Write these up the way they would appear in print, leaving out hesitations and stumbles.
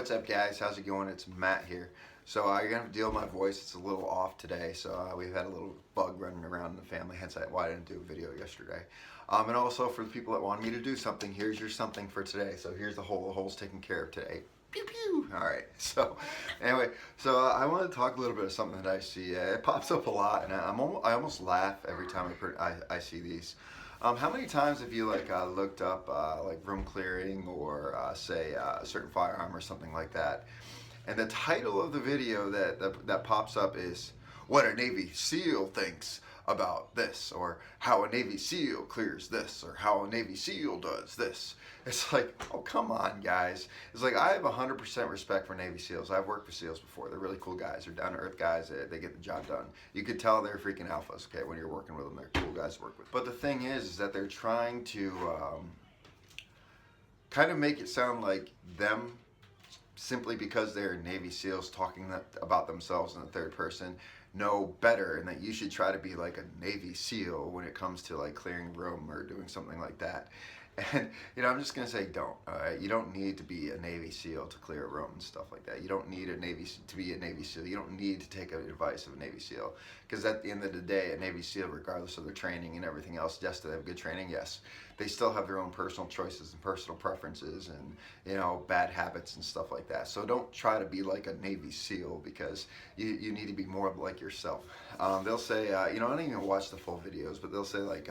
What's up, guys? How's it going? It's Matt here. So you're gonna have to deal with my voice. It's a little off today. So we've had a little bug running around in the family. Hence why I didn't do a video yesterday. And also for the people that want me to do something, here's your something for today. So here's the hole. The hole's taken care of today. Pew pew. All right. So anyway, I want to talk a little bit of something that I see. It pops up a lot, and I almost laugh every time I see these. How many times have you looked up like room clearing or say a certain firearm or something like that, and the title of the video that pops up is "What a Navy SEAL Thinks About This," or "How a Navy SEAL Clears This," or "How a Navy SEAL Does This." It's like, oh, come on, guys. It's like, I have 100% respect for Navy SEALs. I've worked with SEALs before. They're really cool guys. They're down-to-earth guys. They get the job done. You could tell they're freaking alphas, okay, when you're working with them. They're cool guys to work with. But the thing is that they're trying to kind of make it sound like them, simply because they're Navy SEALs talking about themselves in the third person, know better, and that you should try to be like a Navy SEAL when it comes to like clearing room or doing something like that. And I'm just gonna say, don't. All right, you don't need to be a Navy SEAL to clear a room and stuff like that. You don't need to be a Navy SEAL. You don't need to take advice of a Navy SEAL, because at the end of the day, a Navy SEAL, regardless of their training and everything else, yes, do they have good training? Yes, they still have their own personal choices and personal preferences and bad habits and stuff like that. So don't try to be like a Navy SEAL, because you need to be more like yourself. They'll say, I don't even watch the full videos, but they'll say like,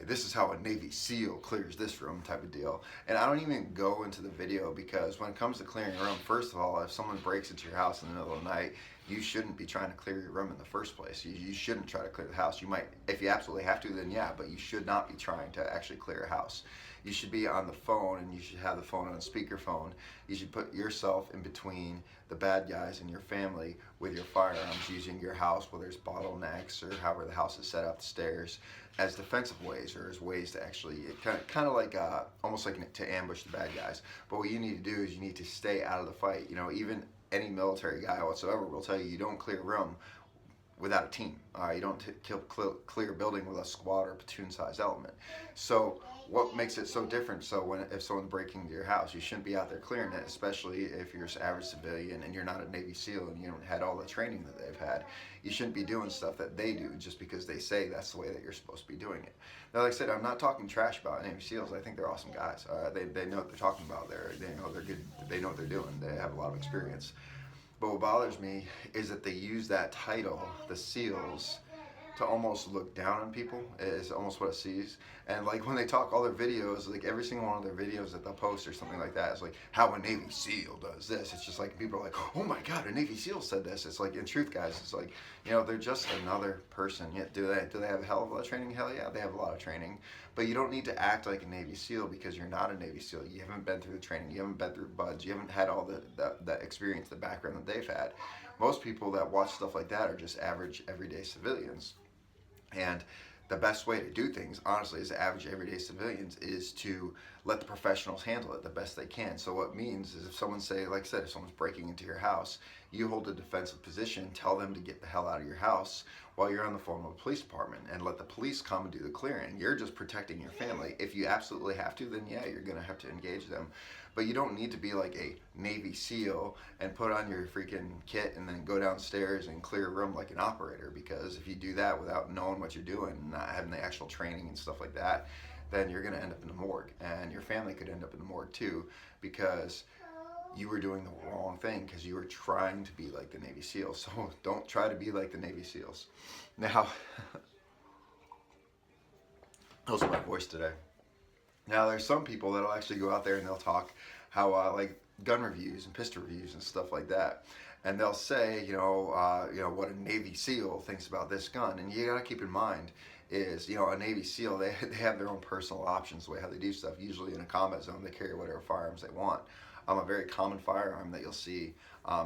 this is how a Navy SEAL clears this room type of deal. And I don't even go into the video, because when it comes to clearing a room, first of all, if someone breaks into your house in the middle of the night, you shouldn't be trying to clear your room in the first place. You shouldn't try to clear the house. You might, if you absolutely have to, then yeah, but you should not be trying to actually clear a house. You should be on the phone, and you should have the phone on speakerphone. You should put yourself in between the bad guys and your family with your firearms, using your house, whether it's bottlenecks or however the house is set up, the stairs, as defensive ways, or as ways to actually kind of like almost like to ambush the bad guys. But what you need to do is you need to stay out of the fight. Even any military guy whatsoever will tell you don't clear a room without a team. You don't clear a building with a squad or platoon-sized element. So what makes it so different? So if someone's breaking into your house, you shouldn't be out there clearing it, especially if you're an average civilian and you're not a Navy SEAL and you don't had all the training that they've had. You shouldn't be doing stuff that they do just because they say that's the way that you're supposed to be doing it. Now, like I said, I'm not talking trash about Navy SEAls. I think they're awesome guys. They know what they're talking about. They know they're good. They know what they're doing. They have a lot of experience. But what bothers me is that they use that title, the SEALs, to almost look down on people. Is almost what it sees. And like when they talk, all their videos, like every single one of their videos that they'll post or something like that is like, how a Navy SEAL does this. It's just like people are like, oh my God, a Navy SEAL said this. It's like, in truth, guys, it's like, they're just another person. Yeah, do they have a hell of a lot of training? Hell yeah, they have a lot of training. But you don't need to act like a Navy SEAL, because you're not a Navy SEAL. You haven't been through the training. You haven't been through buds. You haven't had all the experience, the background that they've had. Most people that watch stuff like that are just average, everyday civilians. And the best way to do things, honestly, as average everyday civilians, is to let the professionals handle it the best they can. So what it means is, if someone like I said, if someone's breaking into your house, you hold a defensive position, tell them to get the hell out of your house while you're on the phone with the police department, and let the police come and do the clearing. You're just protecting your family. If you absolutely have to, then yeah, you're gonna have to engage them. But you don't need to be like a Navy SEAL and put on your freaking kit and then go downstairs and clear a room like an operator, because if you do that without knowing what you're doing and not having the actual training and stuff like that, then you're gonna end up in the morgue, and your family could end up in the morgue too, because you were doing the wrong thing, because you were trying to be like the Navy SEALs. So don't try to be like the Navy SEAls. Now, how's my voice today? Now, there's some people that'll actually go out there and they'll talk how like gun reviews and pistol reviews and stuff like that, and they'll say, what a Navy SEAL thinks about this gun. And you gotta keep in mind is, a Navy SEAL, they have their own personal options, the way how they do stuff. Usually in a combat zone, they carry whatever firearms they want. A very common firearm that you'll see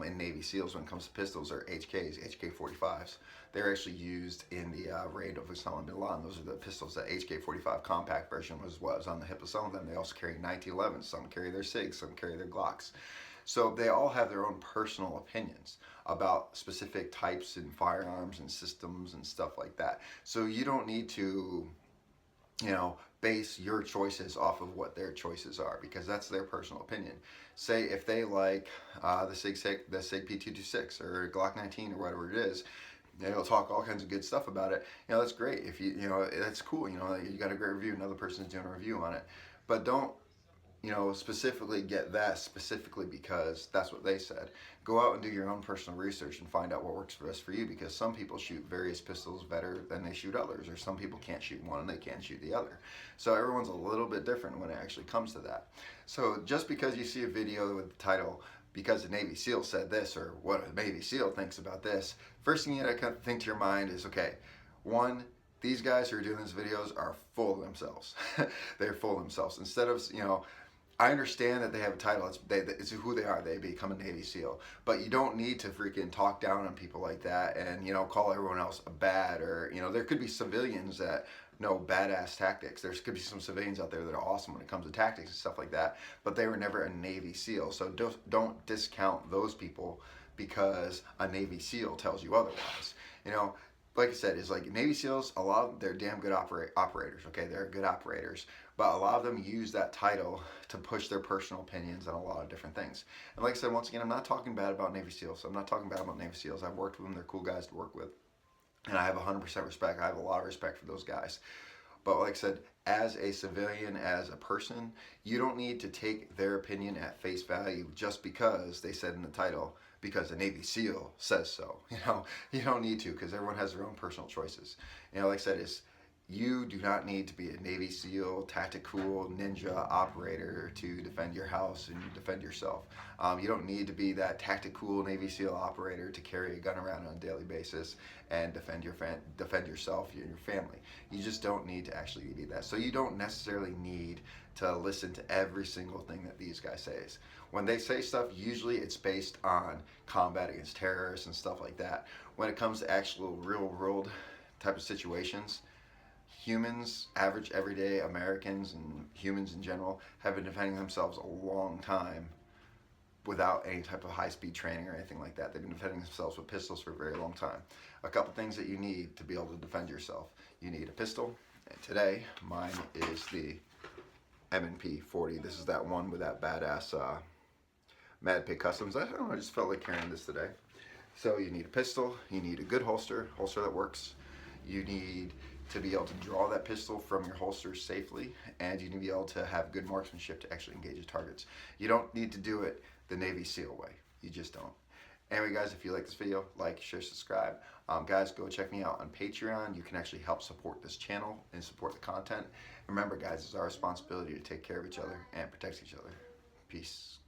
in Navy SEALs when it comes to pistols are HKs, HK-45s. They're actually used in the raid of Osama bin Laden. Those are the pistols. That HK-45 compact version was what was on the hip of some of them. They also carry 1911s. Some carry their SIGs, some carry their Glocks. So they all have their own personal opinions about specific types and firearms and systems and stuff like that. So you don't need to base your choices off of what their choices are, because that's their personal opinion. Say if they like the Sig P226 or Glock 19 or whatever it is, they'll talk all kinds of good stuff about it. That's great. If that's cool. You got a great review, another person's doing a review on it, but don't specifically get that specifically because that's what they said. Go out and do your own personal research and find out what works best for you, because some people shoot various pistols better than they shoot others, or some people can't shoot one and they can't shoot the other. So everyone's a little bit different when it actually comes to that. So just because you see a video with the title, because the Navy SEAL said this, or what a Navy SEAL thinks about this, first thing you gotta think to your mind is, okay, one, these guys who are doing these videos are full of themselves. They're full of themselves. Instead of, I understand that they have a title. It's who they are. They become a Navy SEAL. But you don't need to freaking talk down on people like that and, call everyone else a bad, or, there could be civilians that know badass tactics. There could be some civilians out there that are awesome when it comes to tactics and stuff like that, but they were never a Navy SEAL. So don't discount those people because a Navy SEAL tells you otherwise. Like I said, is like Navy SEALs, a lot of they're damn good operators, okay? They're good operators, but a lot of them use that title to push their personal opinions on a lot of different things. And like I said, once again, I'm not talking bad about Navy SEAls. I'm not talking bad about Navy SEAls. I've worked with them. They're cool guys to work with. And I have 100% respect. I have a lot of respect for those guys. But like I said, as a civilian, as a person, you don't need to take their opinion at face value just because they said in the title, because a Navy SEAL says so. You don't need to, because everyone has their own personal choices. Like I said, you do not need to be a Navy SEAL, tactical ninja operator to defend your house and defend yourself. You don't need to be that tactical Navy SEAL operator to carry a gun around on a daily basis and defend yourself and your family. You just don't need to actually be that. So you don't necessarily need to listen to every single thing that these guys say. When they say stuff, usually it's based on combat against terrorists and stuff like that. When it comes to actual real world type of situations, humans, average everyday Americans and humans in general, have been defending themselves a long time without any type of high-speed training or anything like that. They've been defending themselves with pistols for a very long time. A couple things that you need to be able to defend yourself. You need a pistol, and today mine is the M&P 40. This is that one with that badass Mad Pig Customs. I don't know, I just felt like carrying this today. So you need a pistol, you need a good holster that works. You need to be able to draw that pistol from your holster safely, and you need to be able to have good marksmanship to actually engage your targets. You don't need to do it the Navy SEAL way. You just don't. Anyway, guys, if you like this video, like, share, subscribe. Guys, go check me out on Patreon. You can actually help support this channel and support the content. Remember, guys, it's our responsibility to take care of each other and protect each other. Peace.